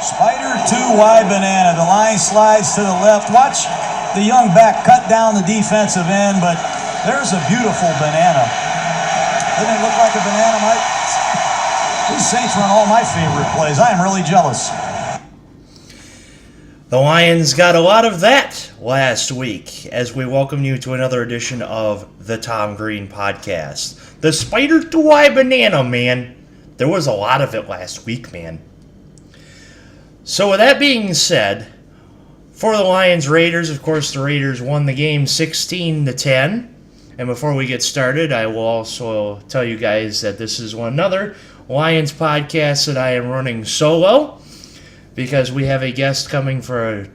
Spider 2 wide banana. The line slides to the left. Watch the young back cut down the defensive end, but there's a beautiful banana. Doesn't it look like a banana, Mike? These Saints run all my favorite plays. I am really jealous. The Lions got a lot of that last week as we welcome you to another edition of the Tom Green Podcast. The Spider 2 wide banana, man. There was a lot of it last week, man. So with that being said, for the Lions-Raiders, of course, the Raiders won the game 16-10. And before we get started, I will also tell you guys that this is another Lions podcast that I am running solo because we have a guest coming for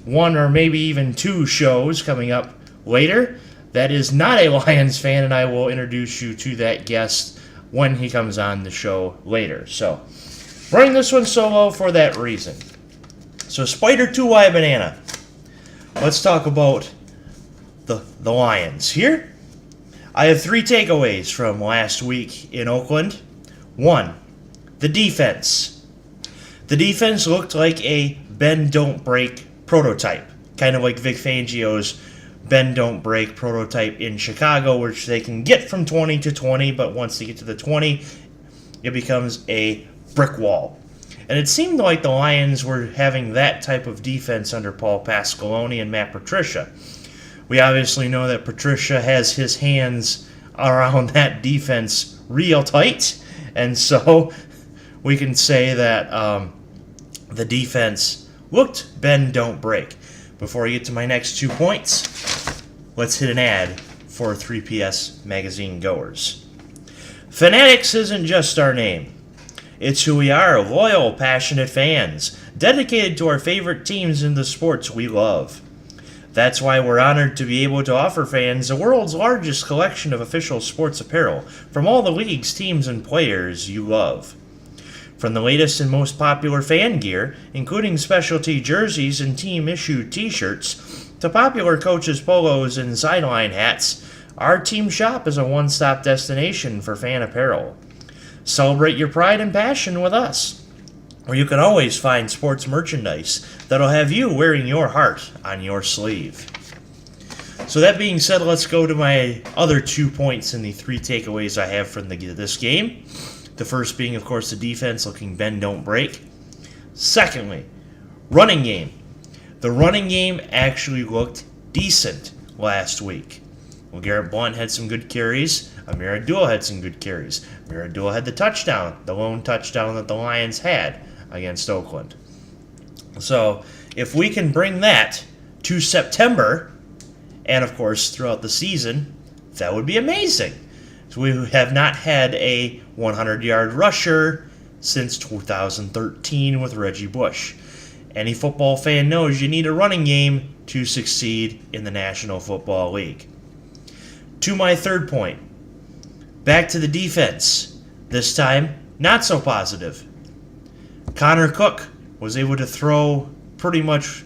one or maybe even two shows coming up later. That is not a Lions fan, and I will introduce you to that guest when he comes on the show later. So, running this one solo for that reason. So, Spider 2 wide banana. Let's talk about the Lions. Here, I have three takeaways from last week in Oakland. One, the defense. The defense looked like a bend, don't break prototype. Kind of like Vic Fangio's bend, don't break prototype in Chicago, which they can get from 20 to 20, but once they get to the 20, it becomes a brick wall. And it seemed like the Lions were having that type of defense under Paul Pasqualoni and Matt Patricia. We obviously know that Patricia has his hands around that defense real tight, and so we can say that the defense looked bend, don't break. Before I get to my next 2 points, let's hit an ad for 3PS magazine goers. Fanatics isn't just our name. It's who we are, loyal, passionate fans, dedicated to our favorite teams in the sports we love. That's why we're honored to be able to offer fans the world's largest collection of official sports apparel from all the leagues, teams, and players you love. From the latest and most popular fan gear, including specialty jerseys and team-issued t-shirts, to popular coaches' polos and sideline hats, our team shop is a one-stop destination for fan apparel. Celebrate your pride and passion with us, where you can always find sports merchandise that'll have you wearing your heart on your sleeve. So that being said, let's go to my other 2 points in the three takeaways I have from this game. The first being, of course, the defense looking bend, don't break. Secondly, running game. The running game actually looked decent last week. Well, Garrett Blunt had some good carries. Amir Abdul had some good carries. Amir Abdul had the touchdown, the lone touchdown that the Lions had against Oakland. So, if we can bring that to September, and of course throughout the season, that would be amazing. So we have not had a 100-yard rusher since 2013 with Reggie Bush. Any football fan knows you need a running game to succeed in the National Football League. To my third point, back to the defense. This time, not so positive. Connor Cook was able to throw pretty much,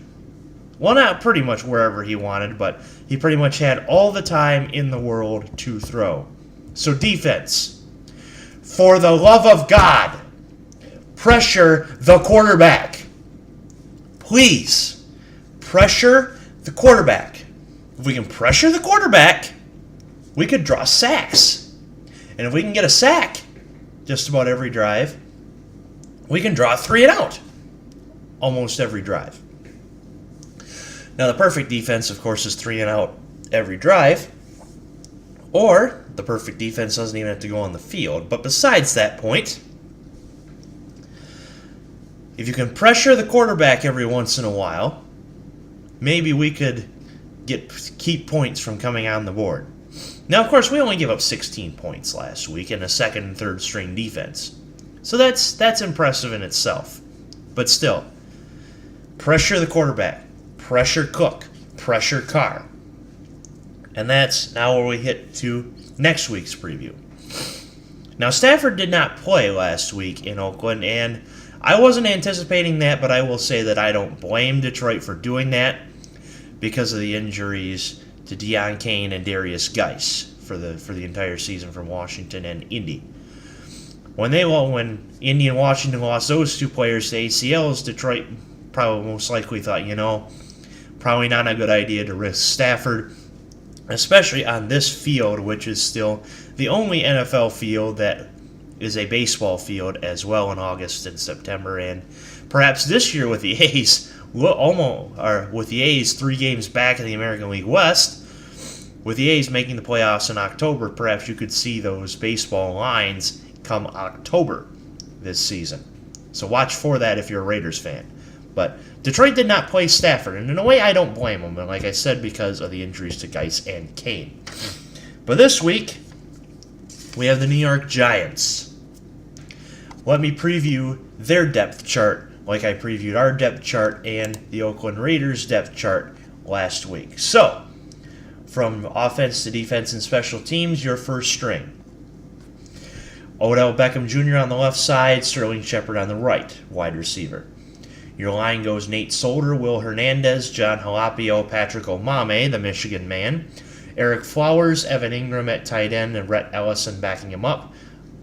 well, not pretty much wherever he wanted, but he pretty much had all the time in the world to throw. So defense, for the love of God, pressure the quarterback. Please, pressure the quarterback. If we can pressure the quarterback, we could draw sacks. And if we can get a sack just about every drive, we can draw 3 and out almost every drive. Now, the perfect defense, of course, is 3 and out every drive. Or the perfect defense doesn't even have to go on the field. But besides that point, if you can pressure the quarterback every once in a while, maybe we could keep points from coming on the board. Now, of course, we only gave up 16 points last week in a second and third string defense. So that's impressive in itself. But still, pressure the quarterback, pressure Cook, pressure Carr. And that's now where we hit to next week's preview. Now, Stafford did not play last week in Oakland, and I wasn't anticipating that, but I will say that I don't blame Detroit for doing that because of the injuries to Deion Kane and Darius Geis for the entire season from Washington and Indy. When Indy and Washington lost those two players to ACLs, Detroit probably most likely thought, probably not a good idea to risk Stafford, especially on this field, which is still the only NFL field that is a baseball field as well in August and September. And perhaps this year with the A's, with the A's 3 games back in the American League West, with the A's making the playoffs in October, perhaps you could see those baseball lines come October this season. So watch for that if you're a Raiders fan. But Detroit did not play Stafford, and in a way I don't blame them, and like I said, because of the injuries to Geis and Kane. But this week, we have the New York Giants. Let me preview their depth chart like I previewed our depth chart and the Oakland Raiders depth chart last week. So, from offense to defense and special teams, your first string. Odell Beckham Jr. on the left side, Sterling Shepard on the right, wide receiver. Your line goes Nate Solder, Will Hernandez, John Halapio, Patrick Omame, the Michigan man, Eric Flowers, Evan Ingram at tight end, and Rhett Ellison backing him up,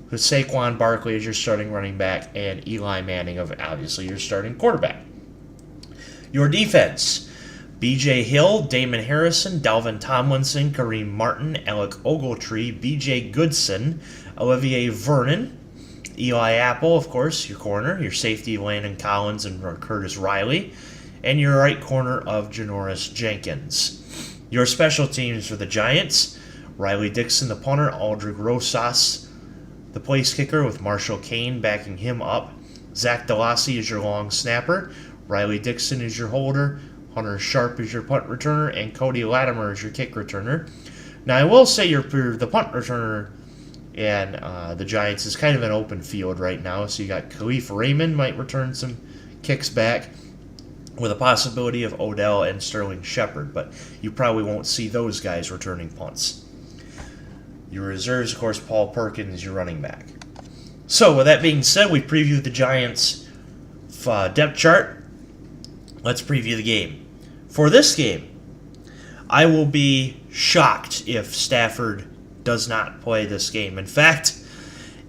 with Saquon Barkley as your starting running back, and Eli Manning of obviously your starting quarterback. Your defense, B.J. Hill, Damon Harrison, Dalvin Tomlinson, Kareem Martin, Alec Ogletree, B.J. Goodson, Olivier Vernon, Eli Apple, of course, your corner, your safety, Landon Collins and Curtis Riley, and your right corner of Janoris Jenkins. Your special teams for the Giants, Riley Dixon, the punter, Aldrich Rosas, the place kicker with Marshall Kane backing him up, Zach DeLassy is your long snapper, Riley Dixon is your holder, Hunter Sharp is your punt returner, and Cody Latimer is your kick returner. Now, I will say the punt returner and the Giants is kind of an open field right now. So you got Khalif Raymond might return some kicks back with a possibility of Odell and Sterling Shepard, but you probably won't see those guys returning punts. Your reserves, of course, Paul Perkins, your running back. So with that being said, we previewed the Giants' depth chart. Let's preview the game. For this game, I will be shocked if Stafford does not play this game. In fact,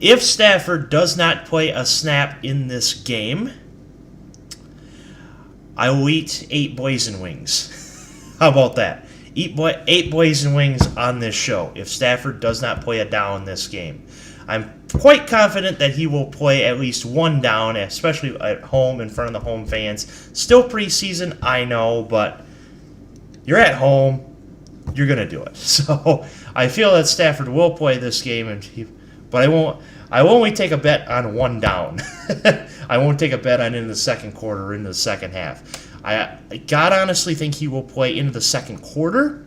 if Stafford does not play a snap in this game, I will eat 8 Blazing Wings. How about that? Eat 8 Blazing Wings on this show if Stafford does not play a down in this game. I'm quite confident that he will play at least one down, especially at home in front of the home fans. Still preseason, I know, but you're at home. You're going to do it. So I feel that Stafford will play this game, but I won't. I will only take a bet on one down. I won't take a bet on into the second quarter or into the second half. I God honestly think he will play into the second quarter,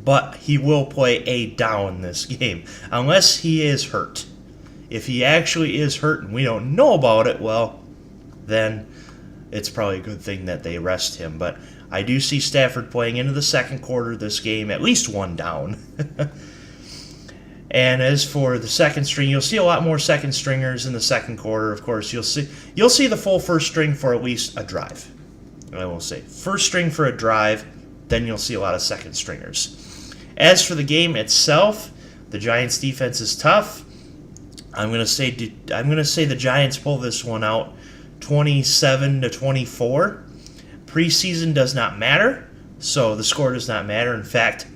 but he will play a down this game unless he is hurt. If he actually is hurt and we don't know about it, well, then it's probably a good thing that they rest him. But I do see Stafford playing into the second quarter of this game, at least one down. And as for the second string, you'll see a lot more second stringers in the second quarter. Of course, you'll see the full first string for at least a drive. I will say first string for a drive, then you'll see a lot of second stringers. As for the game itself, the Giants' defense is tough. I'm going to say the Giants pull this one out 27-24. Preseason does not matter, so the score does not matter. In fact,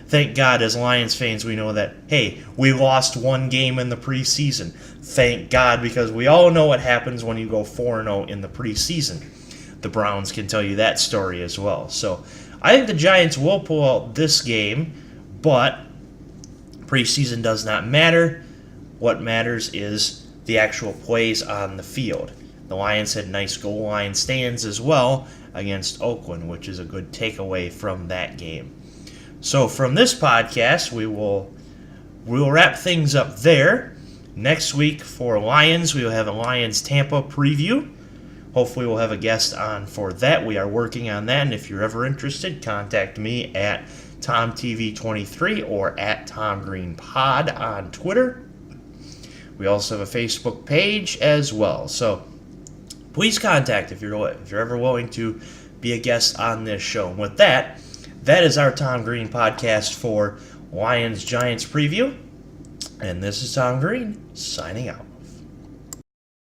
thank God, as Lions fans, we know that, hey, we lost one game in the preseason. Thank God, because we all know what happens when you go 4-0 in the preseason. The Browns can tell you that story as well. So I think the Giants will pull out this game, but preseason does not matter. What matters is the actual plays on the field. The Lions had nice goal line stands as well against Oakland, which is a good takeaway from that game. So from this podcast, we will wrap things up there. Next week for Lions, we will have a Lions-Tampa preview. Hopefully we'll have a guest on for that. We are working on that, and if you're ever interested, contact me at TomTV23 or at TomGreenPod on Twitter. We also have a Facebook page as well. So please contact if you're ever willing to be a guest on this show. And with that, that is our Tom Green podcast for Lions-Giants preview. And this is Tom Green, signing out.